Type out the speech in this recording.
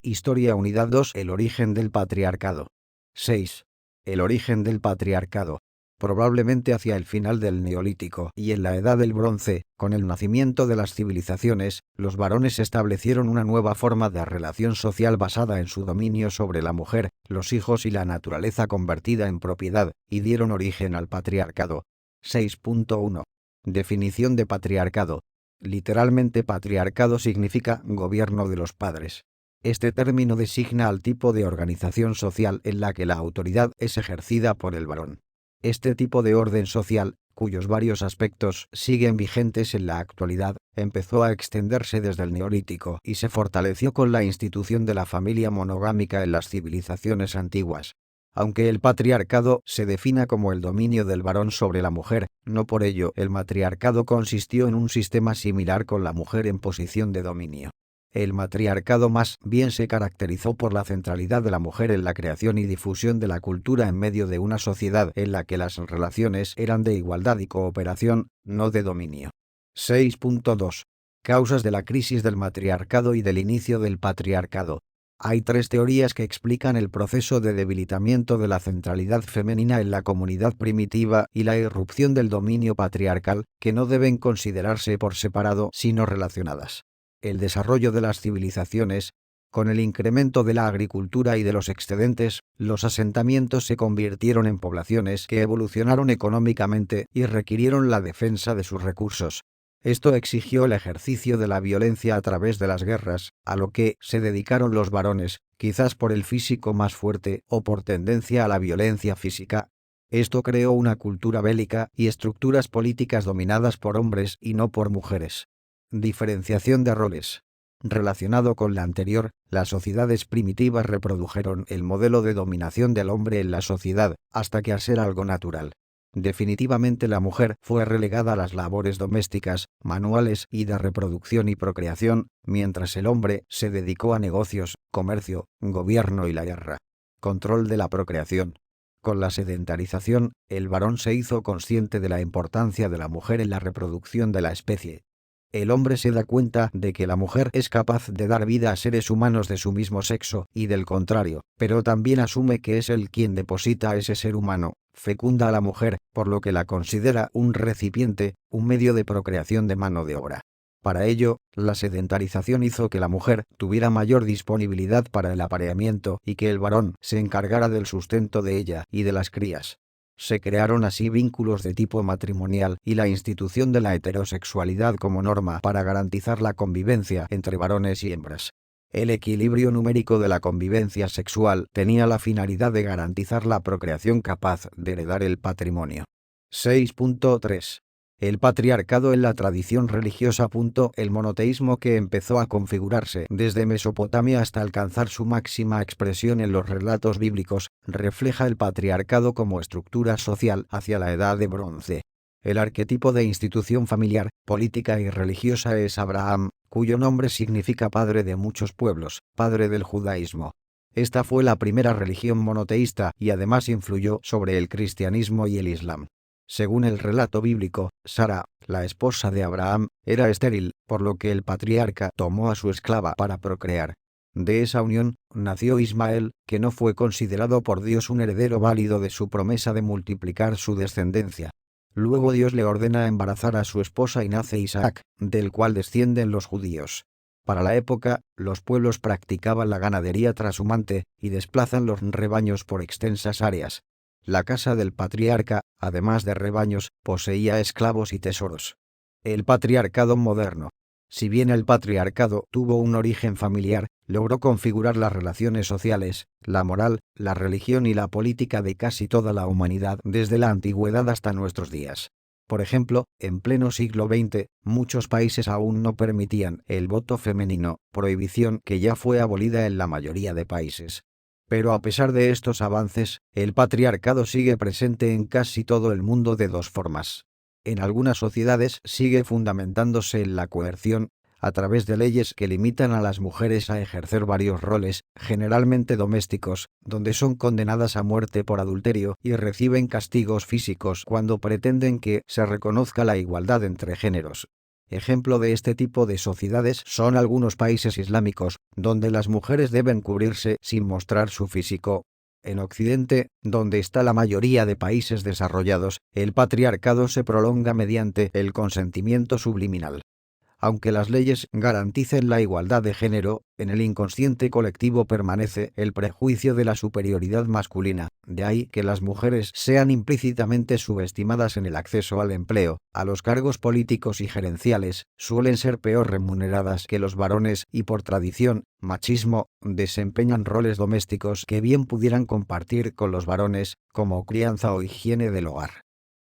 Historia Unidad 2. El origen del patriarcado. 6. El origen del patriarcado. Probablemente hacia el final del Neolítico y en la Edad del Bronce, con el nacimiento de las civilizaciones, los varones establecieron una nueva forma de relación social basada en su dominio sobre la mujer, los hijos y la naturaleza convertida en propiedad, y dieron origen al patriarcado. 6.1. Definición de patriarcado. Literalmente patriarcado significa gobierno de los padres. Este término designa al tipo de organización social en la que la autoridad es ejercida por el varón. Este tipo de orden social, cuyos varios aspectos siguen vigentes en la actualidad, empezó a extenderse desde el Neolítico y se fortaleció con la institución de la familia monogámica en las civilizaciones antiguas. Aunque el patriarcado se defina como el dominio del varón sobre la mujer, no por ello el matriarcado consistió en un sistema similar con la mujer en posición de dominio. El matriarcado más bien se caracterizó por la centralidad de la mujer en la creación y difusión de la cultura en medio de una sociedad en la que las relaciones eran de igualdad y cooperación, no de dominio. 6.2. Causas de la crisis del matriarcado y del inicio del patriarcado. Hay tres teorías que explican el proceso de debilitamiento de la centralidad femenina en la comunidad primitiva y la irrupción del dominio patriarcal, que no deben considerarse por separado sino relacionadas. El desarrollo de las civilizaciones. Con el incremento de la agricultura y de los excedentes, los asentamientos se convirtieron en poblaciones que evolucionaron económicamente y requirieron la defensa de sus recursos. Esto exigió el ejercicio de la violencia a través de las guerras, a lo que se dedicaron los varones, quizás por el físico más fuerte o por tendencia a la violencia física. Esto creó una cultura bélica y estructuras políticas dominadas por hombres y no por mujeres. Diferenciación de roles. Relacionado con la anterior, las sociedades primitivas reprodujeron el modelo de dominación del hombre en la sociedad, hasta que a ser algo natural. Definitivamente la mujer fue relegada a las labores domésticas, manuales y de reproducción y procreación, mientras el hombre se dedicó a negocios, comercio, gobierno y la guerra. Control de la procreación. Con la sedentarización, el varón se hizo consciente de la importancia de la mujer en la reproducción de la especie. El hombre se da cuenta de que la mujer es capaz de dar vida a seres humanos de su mismo sexo y del contrario, pero también asume que es él quien deposita a ese ser humano, fecunda a la mujer, por lo que la considera un recipiente, un medio de procreación de mano de obra. Para ello, la sedentarización hizo que la mujer tuviera mayor disponibilidad para el apareamiento y que el varón se encargara del sustento de ella y de las crías. Se crearon así vínculos de tipo matrimonial y la institución de la heterosexualidad como norma para garantizar la convivencia entre varones y hembras. El equilibrio numérico de la convivencia sexual tenía la finalidad de garantizar la procreación capaz de heredar el patrimonio. 6.3. El patriarcado en la tradición religiosa. El monoteísmo que empezó a configurarse desde Mesopotamia hasta alcanzar su máxima expresión en los relatos bíblicos, refleja el patriarcado como estructura social hacia la Edad de Bronce. El arquetipo de institución familiar, política y religiosa es Abraham, cuyo nombre significa padre de muchos pueblos, padre del judaísmo. Esta fue la primera religión monoteísta y además influyó sobre el cristianismo y el islam. Según el relato bíblico, Sara, la esposa de Abraham, era estéril, por lo que el patriarca tomó a su esclava para procrear. De esa unión, nació Ismael, que no fue considerado por Dios un heredero válido de su promesa de multiplicar su descendencia. Luego Dios le ordena embarazar a su esposa y nace Isaac, del cual descienden los judíos. Para la época, los pueblos practicaban la ganadería trashumante y desplazan los rebaños por extensas áreas. La casa del patriarca, además de rebaños, poseía esclavos y tesoros. El patriarcado moderno. Si bien el patriarcado tuvo un origen familiar, logró configurar las relaciones sociales, la moral, la religión y la política de casi toda la humanidad desde la antigüedad hasta nuestros días. Por ejemplo, en pleno siglo XX, muchos países aún no permitían el voto femenino, prohibición que ya fue abolida en la mayoría de países. Pero a pesar de estos avances, el patriarcado sigue presente en casi todo el mundo de dos formas. En algunas sociedades sigue fundamentándose en la coerción, a través de leyes que limitan a las mujeres a ejercer varios roles, generalmente domésticos, donde son condenadas a muerte por adulterio y reciben castigos físicos cuando pretenden que se reconozca la igualdad entre géneros. Ejemplo de este tipo de sociedades son algunos países islámicos, donde las mujeres deben cubrirse sin mostrar su físico. En Occidente, donde está la mayoría de países desarrollados, el patriarcado se prolonga mediante el consentimiento subliminal. Aunque las leyes garanticen la igualdad de género, en el inconsciente colectivo permanece el prejuicio de la superioridad masculina, de ahí que las mujeres sean implícitamente subestimadas en el acceso al empleo, a los cargos políticos y gerenciales, suelen ser peor remuneradas que los varones y por tradición, machismo, desempeñan roles domésticos que bien pudieran compartir con los varones, como crianza o higiene del hogar.